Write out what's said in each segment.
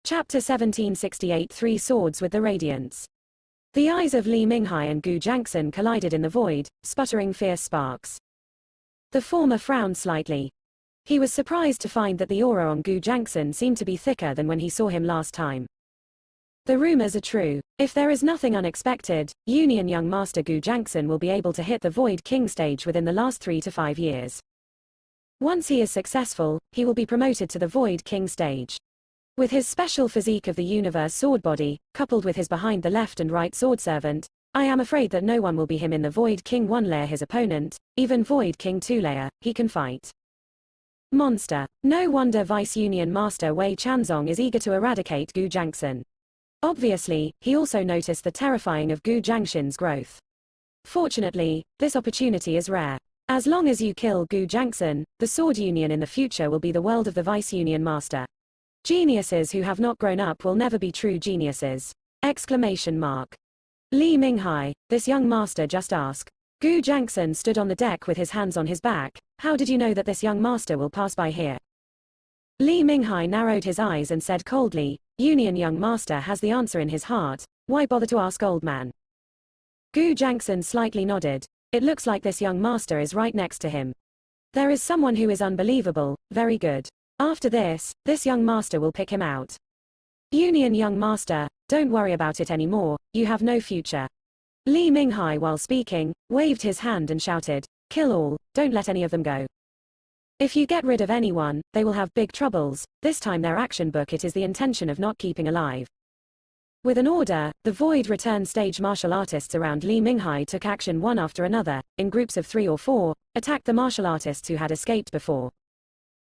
Chapter 1768 Three Swords with the Radiance. The eyes of Li Minghai and Gu Jiangxin collided in the void, sputtering fierce sparks. The former frowned slightly. He was surprised to find that the aura on Gu Jiangxin seemed to be thicker than when he saw him last time. The rumors are true. If there is nothing unexpected, Union young master Gu Jiangxin will be able to hit the Void King stage within the last 3 to 5 years. Once he is successful, he will be promoted to the Void King stage. With his special physique of the universe sword body, coupled with his behind the left and right sword servant, I am afraid that no one will be him in the Void King 1 layer his opponent, even Void King 2 layer, he can fight. Monster. No wonder Vice Union Master Wei Chanzong is eager to eradicate Gu Jiangxin. Obviously, he also noticed the terrifying of Gu Jiangxin's growth. Fortunately, this opportunity is rare. As long as you kill Gu Jiangxin, the Sword Union in the future will be the world of the Vice Union Master. Geniuses who have not grown up will never be true geniuses! Exclamation mark. Li Minghai, this young master just asked. Gu Jiangxin stood on the deck with his hands on his back. How did you know that this young master will pass by here? Li Minghai narrowed his eyes and said coldly, Union young master has the answer in his heart. Why bother to ask old man? Gu Jiangxin slightly nodded. It looks like this young master is right next to him. There is someone who is unbelievable, very good. After this young master will pick him out. Union young master, don't worry about it anymore, you have no future. Li Minghai, while speaking, waved his hand and shouted, kill all, don't let any of them go. If you get rid of anyone, they will have big troubles. This time their action book it is the intention of not keeping alive. With an order, the Void Return stage martial artists around Li Minghai took action one after another, in groups of 3 or 4, attacked the martial artists who had escaped before.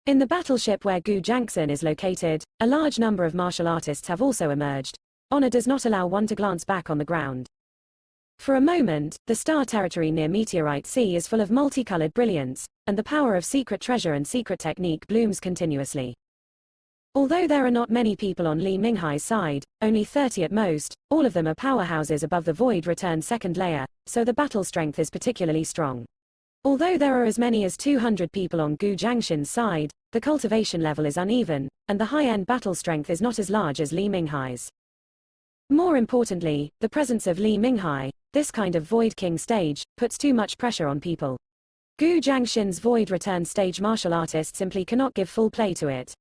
In the battleship where Gu Jiangxin is located, a large number of martial artists have also emerged. Honor does not allow one to glance back on the ground. For a moment, the star territory near Meteorite Sea is full of multicolored brilliance, and the power of secret treasure and secret technique blooms continuously. Although there are not many people on Li Minghai's side, only 30 at most, all of them are powerhouses above the Void Return second layer, so the battle strength is particularly strong. Although there are as many as 200 people on Gu Jiangxin's side, the cultivation level is uneven, and the high-end battle strength is not as large as Li Minghai's. More importantly, the presence of Li Minghai, this kind of Void King stage, puts too much pressure on people. Gu Jiangxin's Void Return stage martial artists simply cannot give full play to it.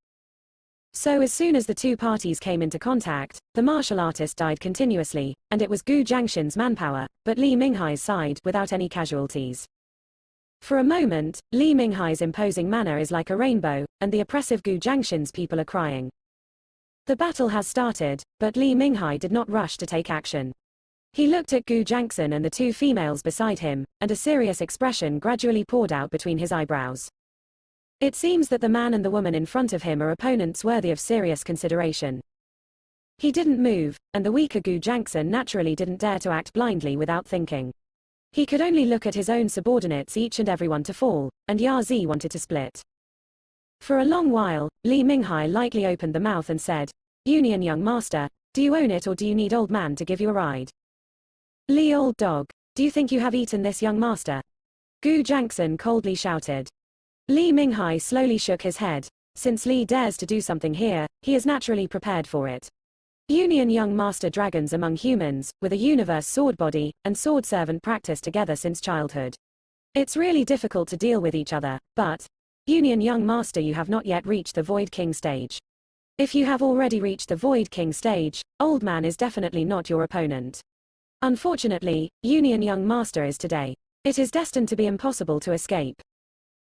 So as soon as the two parties came into contact, the martial artist died continuously, and it was Gu Jiangxin's manpower, but Li Minghai's side without any casualties. For a moment, Li Minghai's imposing manner is like a rainbow, and the oppressive Gu Jiangxin's people are crying. The battle has started, but Li Minghai did not rush to take action. He looked at Gu Jiangxin and the two females beside him, and a serious expression gradually poured out between his eyebrows. It seems that the man and the woman in front of him are opponents worthy of serious consideration. He didn't move, and the weaker Gu Jiangxin naturally didn't dare to act blindly without thinking. He could only look at his own subordinates each and everyone to fall, and Yazi wanted to split. For a long while, Li Minghai lightly opened the mouth and said, Union young master, do you own it or do you need old man to give you a ride? Li old dog, do you think you have eaten this young master? Gu Jiangxin coldly shouted. Li Minghai slowly shook his head. Since Li dares to do something here, he is naturally prepared for it. Union young master dragons among humans, with a universe sword body, and sword servant practice together since childhood. It's really difficult to deal with each other, but, Union young master you have not yet reached the Void King stage. If you have already reached the Void King stage, old man is definitely not your opponent. Unfortunately, Union young master is today. It is destined to be impossible to escape.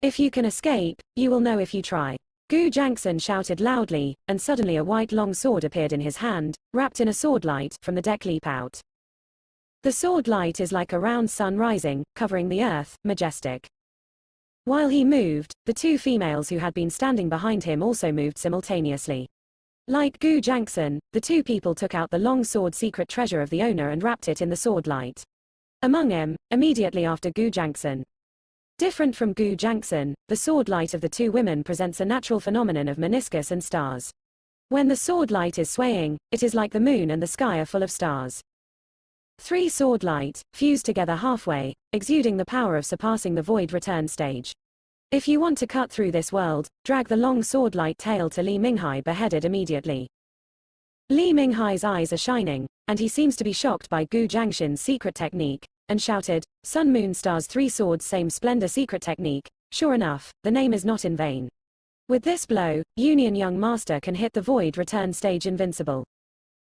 If you can escape, you will know if you try. Gu Jiangxin shouted loudly, and suddenly a white long sword appeared in his hand, wrapped in a sword light from the deck leap out. The sword light is like a round sun rising, covering the earth, majestic. While he moved, the two females who had been standing behind him also moved simultaneously. Like Gu Jiangxin, the two people took out the long sword secret treasure of the owner and wrapped it in the sword light. Among them, immediately after Gu Jiangxin. Different from Gu Jiangxin, the sword light of the two women presents a natural phenomenon of meniscus and stars. When the sword light is swaying, it is like the moon and the sky are full of stars. 3 sword light, fused together halfway, exuding the power of surpassing the Void Return stage. If you want to cut through this world, drag the long sword light tail to Li Minghai beheaded immediately. Li Minghai's eyes are shining, and he seems to be shocked by Gu Jiangxin's secret technique, and shouted, Sun Moon Stars 3 Swords same splendor secret technique. Sure enough, the name is not in vain. With this blow, Union Young Master can hit the Void Return stage invincible.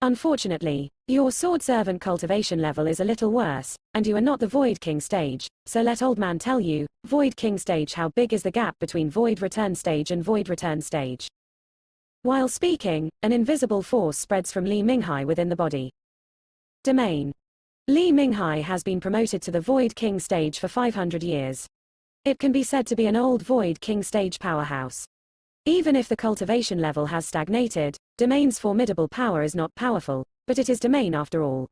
Unfortunately, your sword servant cultivation level is a little worse, and you are not the Void King stage, so let old man tell you, Void King stage, how big is the gap between Void Return stage and Void Return stage. While speaking, an invisible force spreads from Li Minghai within the body. Domain. Li Minghai has been promoted to the Void King stage for 500 years. It can be said to be an old Void King stage powerhouse. Even if the cultivation level has stagnated, Domain's formidable power is not powerful, but it is Domain after all.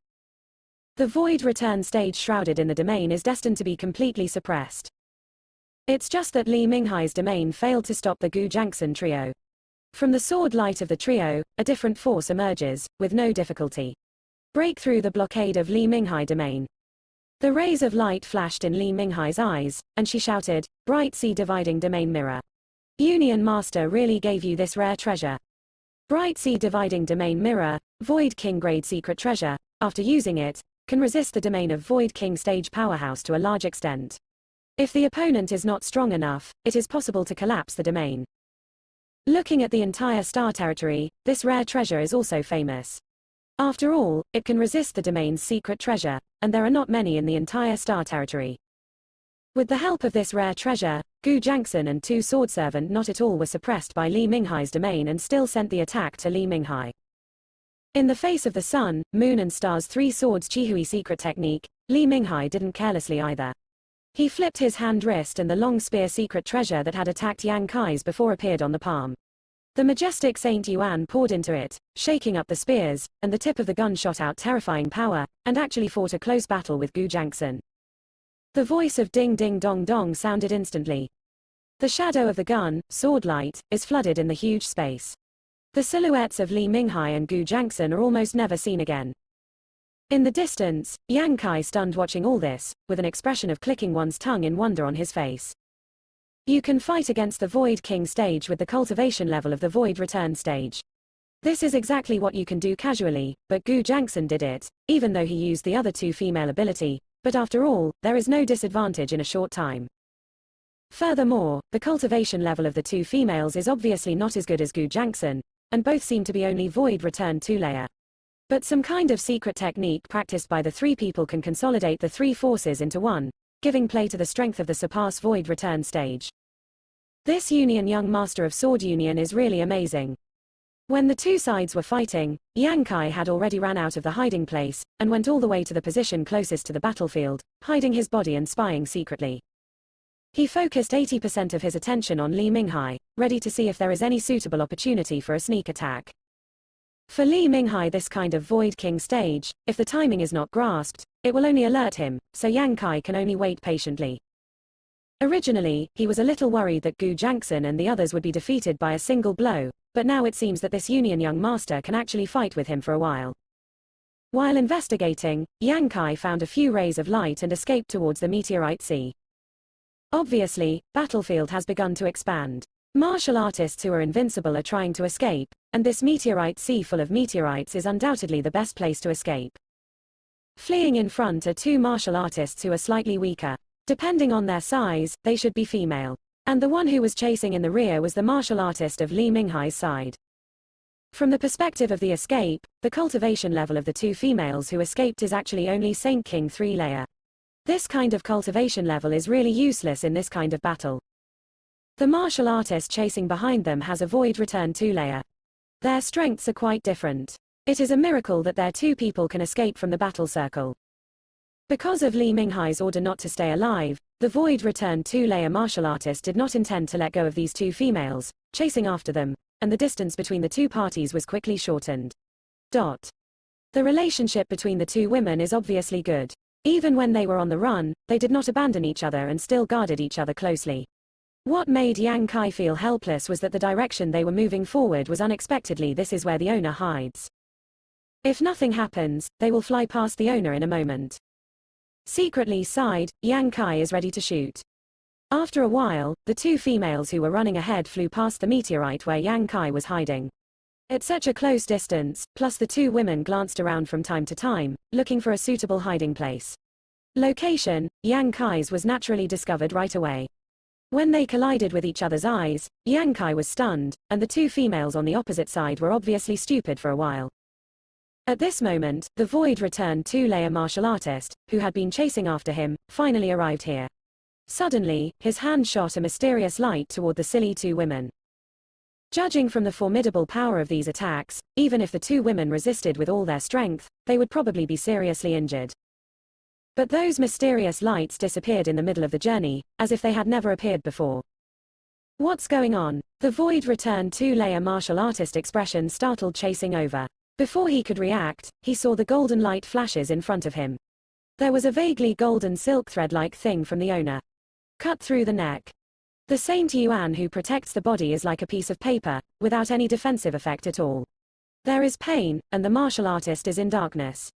The Void Return stage shrouded in the Domain is destined to be completely suppressed. It's just that Li Minghai's Domain failed to stop the Gu Jiangxin trio. From the sword light of the trio, a different force emerges, with no difficulty. Break through the blockade of Li Minghai Domain. The rays of light flashed in Li Minghai's eyes, and she shouted, Bright Sea Dividing Domain Mirror. Union Master really gave you this rare treasure. Bright Sea Dividing Domain Mirror, Void King grade secret treasure, after using it, can resist the domain of Void King stage powerhouse to a large extent. If the opponent is not strong enough, it is possible to collapse the domain. Looking at the entire star territory, this rare treasure is also famous. After all, it can resist the domain's secret treasure, and there are not many in the entire star territory. With the help of this rare treasure, Gu Jiangxin and 2 Sword Servant not at all were suppressed by Li Minghai's domain and still sent the attack to Li Minghai. In the face of the Sun, Moon and Stars 3 Swords Chihui secret technique, Li Minghai didn't carelessly either. He flipped his hand wrist and the long spear secret treasure that had attacked Yang Kai's before appeared on the palm. The majestic Saint Yuan poured into it, shaking up the spears, and the tip of the gun shot out terrifying power, and actually fought a close battle with Gu Jiangxin. The voice of Ding Ding Dong Dong sounded instantly. The shadow of the gun, sword light, is flooded in the huge space. The silhouettes of Li Minghai and Gu Jiangxin are almost never seen again. In the distance, Yang Kai stunned watching all this, with an expression of clicking one's tongue in wonder on his face. You can fight against the Void King stage with the cultivation level of the Void Return stage. This is exactly what you can do casually, but Gu Jiangxin did it, even though he used the other 2 female ability, but after all, there is no disadvantage in a short time. Furthermore, the cultivation level of the 2 females is obviously not as good as Gu Jiangxin, and both seem to be only Void Return 2-layer. But some kind of secret technique practiced by the 3 people can consolidate the 3 forces into one, giving play to the strength of the Surpass Void Return stage. This Union Young Master of Sword Union is really amazing. When the 2 sides were fighting, Yang Kai had already ran out of the hiding place, and went all the way to the position closest to the battlefield, hiding his body and spying secretly. He focused 80% of his attention on Li Minghai, ready to see if there is any suitable opportunity for a sneak attack. For Li Minghai, this kind of Void King stage, if the timing is not grasped, it will only alert him, so Yang Kai can only wait patiently. Originally, he was a little worried that Gu Jiangxin and the others would be defeated by a single blow, but now it seems that this Union Young Master can actually fight with him for a while. While investigating, Yang Kai found a few rays of light and escaped towards the meteorite sea. Obviously, battlefield has begun to expand. Martial artists who are invincible are trying to escape, and this meteorite sea full of meteorites is undoubtedly the best place to escape. Fleeing in front are 2 martial artists who are slightly weaker. Depending on their size, they should be female. And the one who was chasing in the rear was the martial artist of Li Minghai's side. From the perspective of the escape, the cultivation level of the 2 females who escaped is actually only Saint King 3-layer. This kind of cultivation level is really useless in this kind of battle. The martial artist chasing behind them has a Void Return 2-layer. Their strengths are quite different. It is a miracle that their 2 people can escape from the battle circle. Because of Li Minghai's order not to stay alive, the Void Return 2-layer martial artist did not intend to let go of these 2 females, chasing after them, and the distance between the 2 parties was quickly shortened. The relationship between the 2 women is obviously good. Even when they were on the run, they did not abandon each other and still guarded each other closely. What made Yang Kai feel helpless was that the direction they were moving forward was unexpectedly. This is where the owner hides. If nothing happens, they will fly past the owner in a moment. Secretly side, Yang Kai is ready to shoot. After a while, the 2 females who were running ahead flew past the meteorite where Yang Kai was hiding. At such a close distance, plus the two women glanced around from time to time, looking for a suitable hiding place. Location: Yang Kai's was naturally discovered right away. When they collided with each other's eyes, Yang Kai was stunned, and the two females on the opposite side were obviously stupid for a while. At this moment, the void returned two-layer martial artist, who had been chasing after him, finally arrived here. Suddenly, his hand shot a mysterious light toward the silly two women. Judging from the formidable power of these attacks, even if the two women resisted with all their strength, they would probably be seriously injured. But those mysterious lights disappeared in the middle of the journey, as if they had never appeared before. What's going on? The void returned two-layer martial artist expression startled chasing over. Before he could react, he saw the golden light flashes in front of him. There was a vaguely golden silk thread-like thing from the owner. Cut through the neck. The Saint Yuan who protects the body is like a piece of paper, without any defensive effect at all. There is pain, and the martial artist is in darkness.